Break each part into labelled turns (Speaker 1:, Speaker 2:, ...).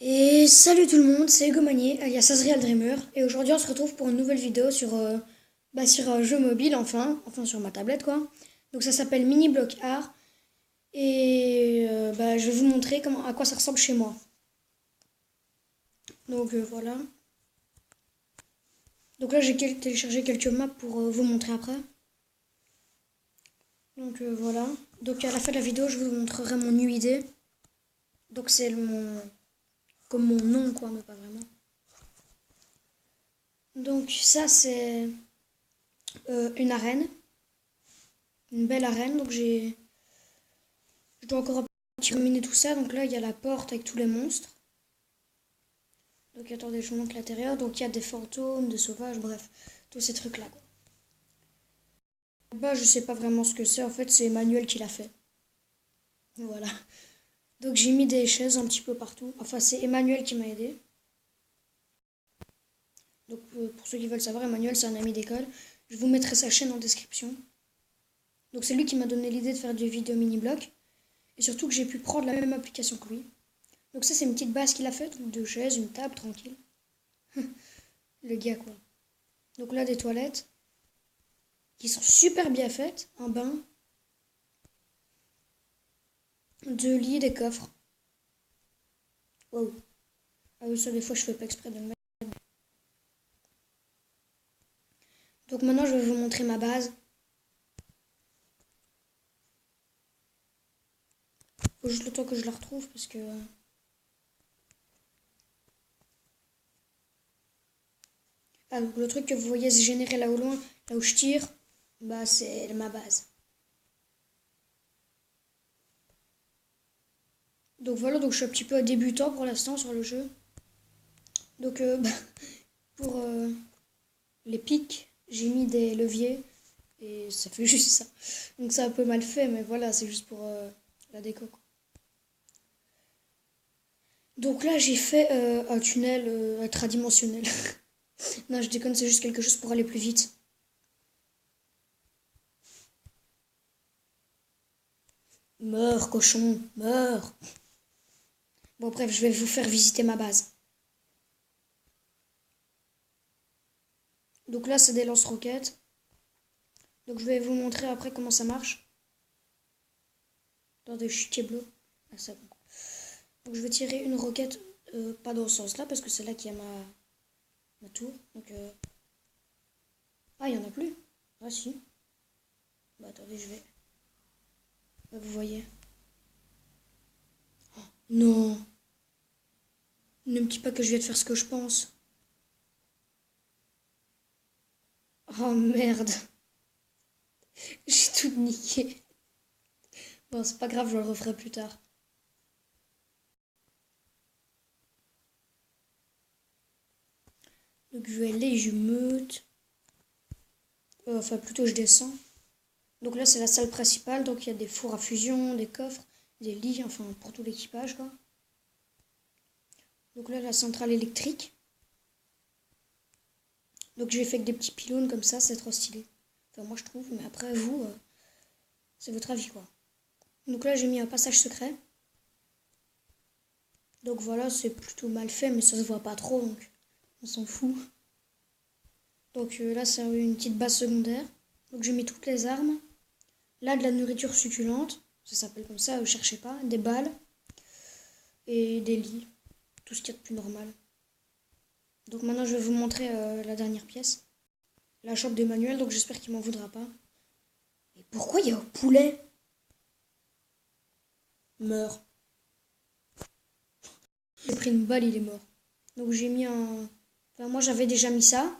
Speaker 1: Et salut tout le monde, c'est Hugo Magnier, alias Azriel Dreamer, et aujourd'hui on se retrouve pour une nouvelle vidéo sur un jeu mobile, enfin sur ma tablette quoi. Donc ça s'appelle Mini Block Art, et je vais vous montrer à quoi ça ressemble chez moi. Donc voilà. Donc là j'ai téléchargé quelques maps pour vous montrer après. Donc voilà. Donc à la fin de la vidéo je vous montrerai mon UID. Donc c'est comme mon nom quoi, mais pas vraiment. Donc ça c'est une arène. Une belle arène. Je dois encore terminer tout ça. Donc là, il y a la porte avec tous les monstres. Donc attendez, je vous montre l'intérieur. Donc il y a des fantômes, des sauvages, bref, tous ces trucs-là. Bah, je sais pas vraiment ce que c'est. En fait, c'est Emmanuel qui l'a fait. Voilà. Donc j'ai mis des chaises un petit peu partout. Enfin, c'est Emmanuel qui m'a aidé. Donc pour ceux qui veulent savoir, Emmanuel, c'est un ami d'école. Je vous mettrai sa chaîne en description. Donc c'est lui qui m'a donné l'idée de faire des vidéos mini-blocs. Et surtout que j'ai pu prendre la même application que lui. Donc ça, c'est une petite base qu'il a faite. Donc deux chaises, une table, tranquille. Le gars, quoi. Donc là, des toilettes qui sont super bien faites. Un bain, deux lits, des coffres. Waouh. Ah oui, ça, des fois, je fais pas exprès de le mettre. Donc maintenant, je vais vous montrer ma base. Faut juste le temps que je la retrouve parce que... Ah, donc le truc que vous voyez se générer là au loin, là où je tire, bah c'est ma base. Donc voilà, donc je suis un petit peu débutant pour l'instant sur le jeu. Donc pour les pics, j'ai mis des leviers et ça fait juste ça. Donc c'est un peu mal fait, mais voilà, c'est juste pour la déco, quoi. Donc là, j'ai fait un tunnel intradimensionnel. Non, je déconne, c'est juste quelque chose pour aller plus vite. Meurs, cochon, meurs. Bon, bref, je vais vous faire visiter ma base. Donc là, c'est des lance-roquettes. Donc je vais vous montrer après comment ça marche. Dans des chutiers bleus. Ah, c'est bon. Donc je vais tirer une roquette, pas dans ce sens-là, parce que c'est là qu'il y a ma tour. Donc, ah, il n'y en a plus. Ah, si. Bah, attendez, je vais. Bah, vous voyez. Non. Ne me dis pas que je viens de faire ce que je pense. Oh merde. J'ai tout niqué. Bon, c'est pas grave, je le referai plus tard. Donc je vais aller, je mute. Enfin, plutôt, je descends. Donc là, c'est la salle principale. Donc il y a des fours à fusion, des coffres, des lits, enfin, pour tout l'équipage, quoi. Donc là, la centrale électrique. Donc j'ai fait que des petits pylônes comme ça, c'est trop stylé. Enfin, moi je trouve, mais après, vous, c'est votre avis, quoi. Donc là, j'ai mis un passage secret. Donc voilà, c'est plutôt mal fait, mais ça se voit pas trop, donc on s'en fout. Donc là, c'est une petite base secondaire. Donc j'ai mis toutes les armes. Là, de la nourriture succulente, ça s'appelle comme ça, cherchez pas. Des balles et des lits. Tout ce qu'il y a de plus normal. Donc maintenant, je vais vous montrer la dernière pièce. La chambre d'Emmanuel, donc j'espère qu'il m'en voudra pas. Et pourquoi il y a un poulet? Meurt. Il a pris une balle, il est mort. Donc j'ai mis un... Enfin, moi j'avais déjà mis ça.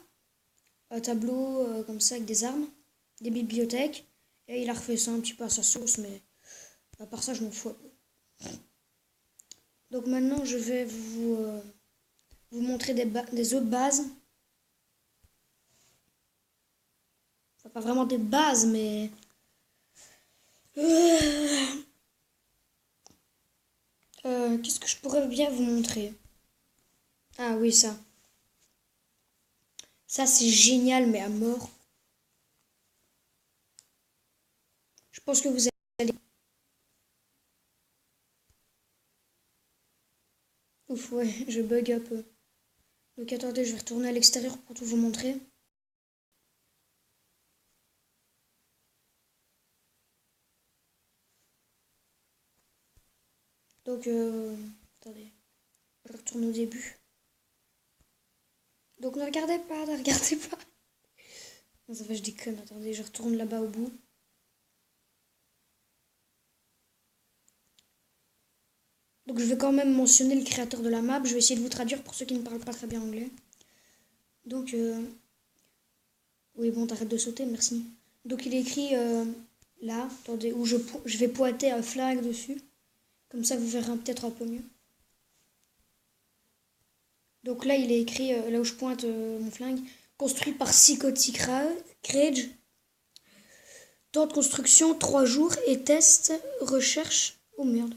Speaker 1: Un tableau comme ça avec des armes. Des bibliothèques. Et il a refait ça un petit peu à sa sauce, mais à part ça, je m'en fous un peu. Donc maintenant, je vais vous montrer des autres bases. Enfin, pas vraiment des bases, mais... qu'est-ce que je pourrais bien vous montrer? Ah oui, ça. Ça, c'est génial, mais à mort. Je pense que vous... Ouf, ouais, je bug un peu. Donc attendez, je vais retourner à l'extérieur pour tout vous montrer. Donc, attendez, je retourne au début. Donc ne regardez pas, ne regardez pas. Non, ça va, je déconne, attendez, je retourne là-bas au bout. Donc je vais quand même mentionner le créateur de la map. Je vais essayer de vous traduire pour ceux qui ne parlent pas très bien anglais. Donc, oui, bon, t'arrêtes de sauter, merci. Donc il est écrit là, attendez, où je vais pointer un flag dessus. Comme ça, vous verrez peut-être un peu mieux. Donc là, il est écrit, là où je pointe mon flingue, construit par Psychotic Rage. Temps de construction, 3 jours. Et test, recherche... Oh merde.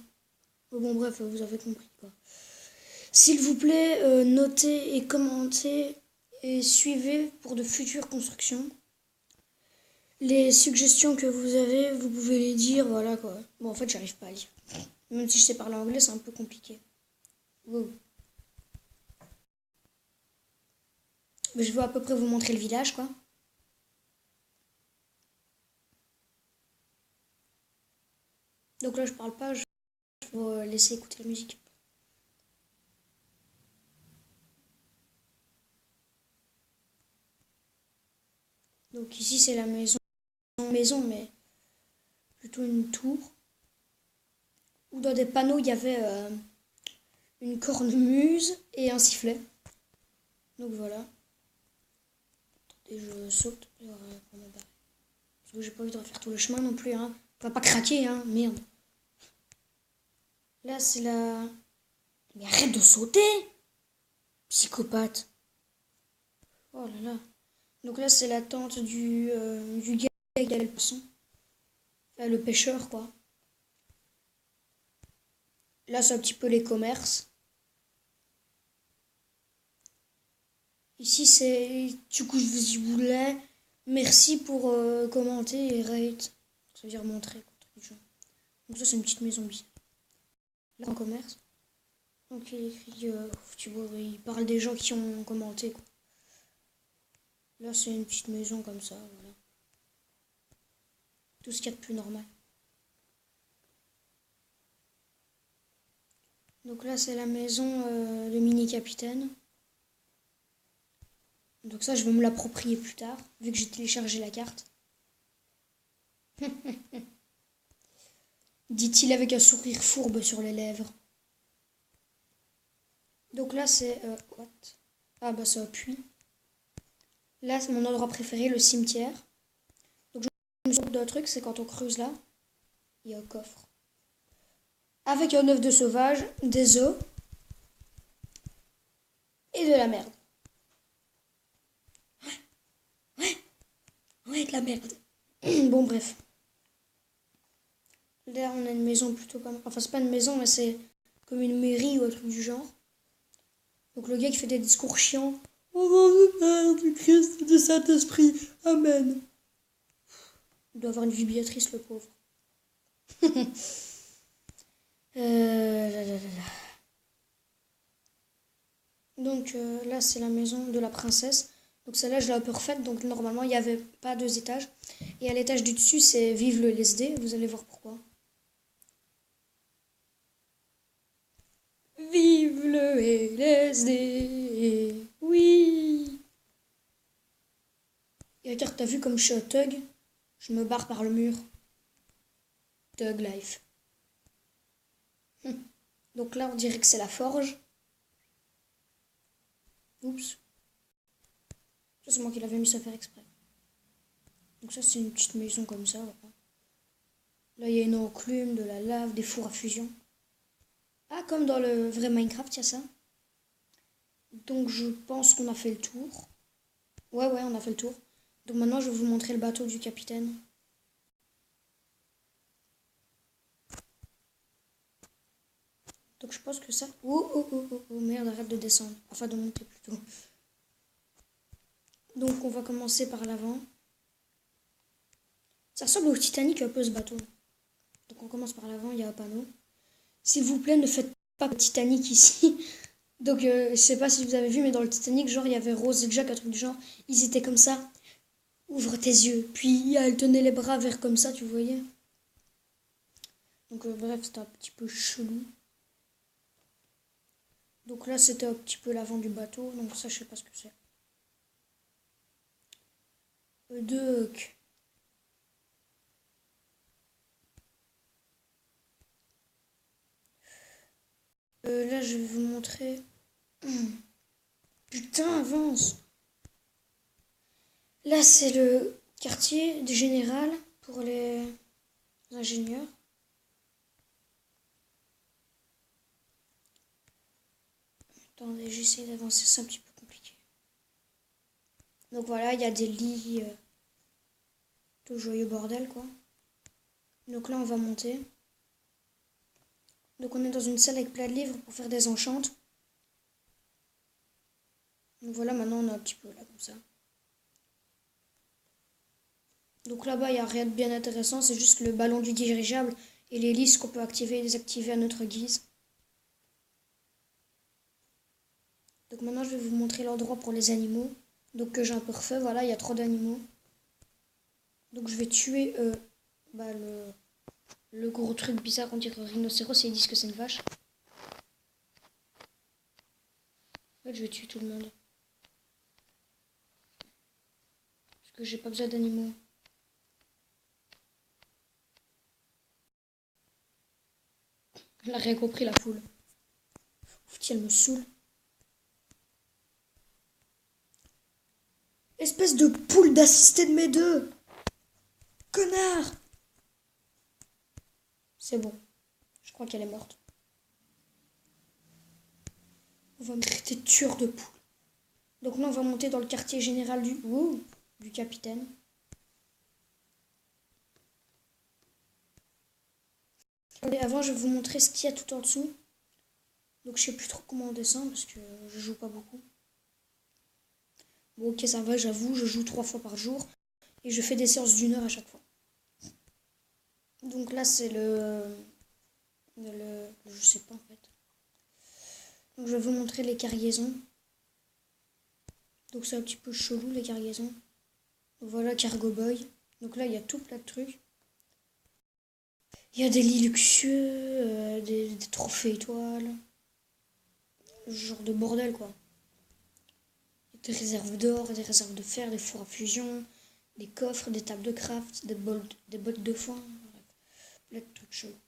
Speaker 1: Bon, bref, vous avez compris, quoi. S'il vous plaît, notez et commentez et suivez pour de futures constructions. Les suggestions que vous avez, vous pouvez les dire, voilà, quoi. Bon, en fait, j'arrive pas à lire. Même si je sais parler anglais, c'est un peu compliqué. Wow. Mais je vais à peu près vous montrer le village, quoi. Donc là, je parle pas, je vais laisser écouter la musique. Donc ici, c'est la maison, mais plutôt une tour. Où dans des panneaux, il y avait une cornemuse et un sifflet. Donc voilà. Et je saute pour me barrer. Parce que j'ai pas envie de refaire tout le chemin non plus, hein. On va pas craquer, hein, merde. Là, c'est la... Mais arrête de sauter, psychopathe. Oh là là. Donc là, c'est la tente du gars qui a le poisson. Enfin, le pêcheur, quoi. Là, c'est un petit peu les commerces. Ici, c'est... Du coup, je vous voulais... Merci pour commenter et rate. Ça veut dire montrer. Donc ça, c'est une petite maison bizarre. Là, en commerce. Donc il écrit... tu vois, il parle des gens qui ont commenté, quoi. Là, c'est une petite maison comme ça, voilà. Tout ce qu'il y a de plus normal. Donc là, c'est la maison de mini-capitaine. Donc ça, je vais me l'approprier plus tard, vu que j'ai téléchargé la carte. Dit-il avec un sourire fourbe sur les lèvres. Donc là, c'est... what? Ah bah c'est un puits. Là, c'est mon endroit préféré, le cimetière. Donc je me souviens d'un truc, c'est quand on creuse là, il y a un coffre. Avec un œuf de sauvage, des œufs et de la merde. Ouais, de la merde. Bon, bref. Là, on a une maison plutôt comme... Enfin, c'est pas une maison, mais c'est comme une mairie ou un truc du genre. Donc le gars qui fait des discours chiants. Au nom du Père, du Christ et du Saint-Esprit. Amen. Il doit avoir une vibratrice, le pauvre. Donc là, c'est la maison de la princesse. Donc celle-là, je l'ai un peu refaite. Donc normalement, il n'y avait pas 2 étages. Et à l'étage du dessus, c'est Vive le LSD. Vous allez voir pourquoi. Vive le LSD. Oui. Et regarde, t'as vu comme je suis un thug? Je me barre par le mur. Thug life. Donc là, on dirait que c'est la forge. Oups. Ça, c'est moi qui l'avais mis ça faire exprès. Donc ça, c'est une petite maison comme ça. Voilà. Là, il y a une enclume, de la lave, des fours à fusion. Ah, comme dans le vrai Minecraft, il y a ça. Donc je pense qu'on a fait le tour. Ouais, on a fait le tour. Donc maintenant, je vais vous montrer le bateau du capitaine. Donc je pense que ça... Oh, merde, arrête de descendre. Enfin, de monter plutôt. Donc on va commencer par l'avant. Ça ressemble au Titanic un peu ce bateau. Donc on commence par l'avant, il y a un panneau. S'il vous plaît, ne faites pas le Titanic ici. Donc, je sais pas si vous avez vu, mais dans le Titanic, genre, il y avait Rose et Jack, un truc du genre. Ils étaient comme ça. Ouvre tes yeux. Puis, elle tenait les bras vers comme ça, tu voyais. Donc, bref, c'était un petit peu chelou. Donc là, c'était un petit peu l'avant du bateau. Donc ça, je sais pas ce que c'est. Donc, là, je vais vous montrer. Putain, avance. Là, c'est le quartier du général pour les ingénieurs. Attendez, j'essaie d'avancer, c'est un petit peu compliqué. Donc voilà, il y a des lits. Tout joyeux bordel, quoi. Donc là, on va monter. Donc on est dans une salle avec plein de livres pour faire des enchantes. Donc voilà, maintenant on est un petit peu là, comme ça. Donc là-bas, il n'y a rien de bien intéressant, c'est juste le ballon du dirigeable et l'hélice qu'on peut activer et désactiver à notre guise. Donc maintenant, je vais vous montrer l'endroit pour les animaux. Donc que j'ai un peu refait, voilà, il y a trop d'animaux. Donc je vais tuer le gros truc bizarre, on dirait un rhinocéros et ils disent que c'est une vache. En fait, je vais tuer tout le monde. Parce que j'ai pas besoin d'animaux. Elle a rien compris, la poule. Ouf, elle me saoule. Espèce de poule d'assisté de mes deux. Connard. C'est bon. Je crois qu'elle est morte. On va me traiter de tueur de poule. Donc là, on va monter dans le quartier général du capitaine. Et avant, je vais vous montrer ce qu'il y a tout en dessous. Donc je sais plus trop comment on descend parce que je joue pas beaucoup. Bon, ok, ça va, j'avoue, je joue 3 fois par jour. Et je fais des séances d'1 heure à chaque fois. Donc là, c'est je sais pas en fait. Donc je vais vous montrer les cargaisons. Donc c'est un petit peu chelou les cargaisons. Donc voilà, Cargo Boy. Donc là, il y a tout plein de trucs. Il y a des lits luxueux, des trophées étoiles. Ce genre de bordel quoi. Des réserves d'or, des réserves de fer, des fours à fusion, des coffres, des tables de craft, des bottes de foin. Bref, plein de trucs chelous.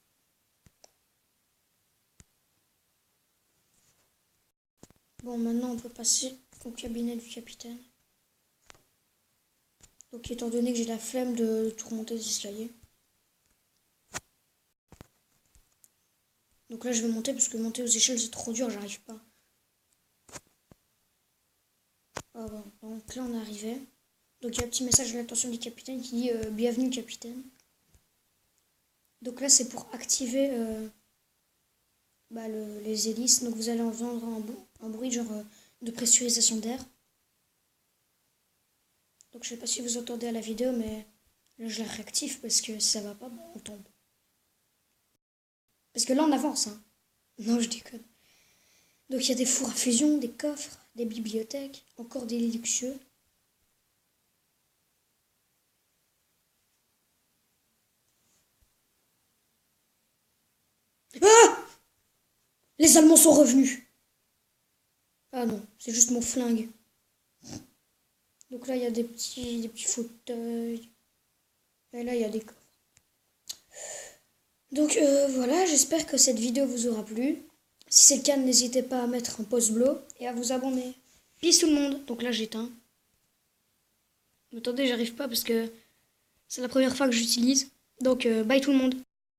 Speaker 1: Bon, maintenant on peut passer au cabinet du capitaine. Donc étant donné que j'ai la flemme de tout remonter les escaliers. Donc là je vais monter parce que monter aux échelles c'est trop dur, j'arrive pas. Ah bon, donc là on est arrivé. Donc il y a un petit message de l'attention du capitaine qui dit bienvenue capitaine. Donc là c'est pour activer les hélices. Donc vous allez entendre un bruit genre de pressurisation d'air. Donc je sais pas si vous entendez à la vidéo, mais là je la réactive parce que si ça va pas, on tombe. Parce que là on avance, hein. Non, je déconne. Donc il y a des fours à fusion, des coffres, des bibliothèques, encore des lits luxueux. Ah! Les Allemands sont revenus. Ah non, c'est juste mon flingue. Donc là il y a des petits fauteuils. Et là il y a des coffres. Donc voilà, j'espère que cette vidéo vous aura plu. Si c'est le cas, n'hésitez pas à mettre un pouce bleu et à vous abonner. Peace tout le monde. Donc là j'éteins. Attendez, j'arrive pas parce que c'est la première fois que j'utilise. Donc bye tout le monde.